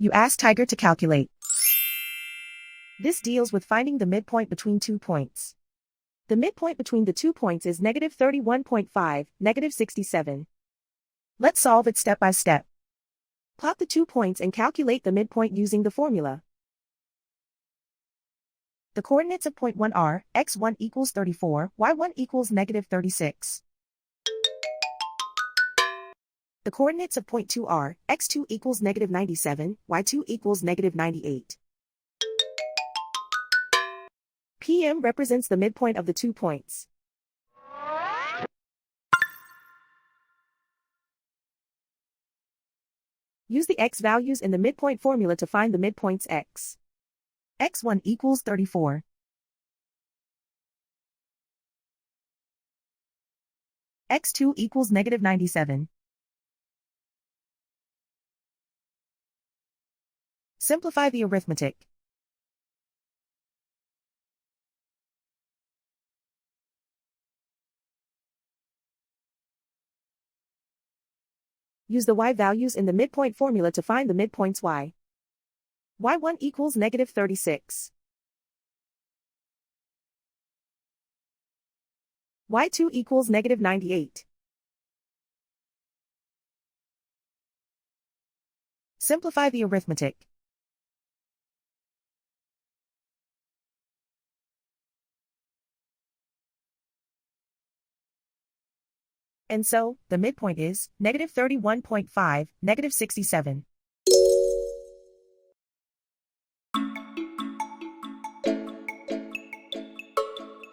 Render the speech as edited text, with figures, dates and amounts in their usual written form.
You ask Tiger to calculate. This deals with finding the midpoint between 2 points. The midpoint between the 2 points is negative 31.5, negative 67. Let's solve it step by step. Plot the 2 points and calculate the midpoint using the formula. The coordinates of point 1 are, x1 equals 34, y1 equals negative 36. The coordinates of point 2 are, x2 equals negative 97, y2 equals negative 98. PM represents the midpoint of the 2 points. Use the x values in the midpoint formula to find the midpoints x. x1 equals 34. x2 equals negative 97. Simplify the arithmetic. Use the y values in the midpoint formula to find the midpoints y. y1 equals negative 36. y2 equals negative 98. Simplify the arithmetic. And so, the midpoint is negative 31.5, negative 67.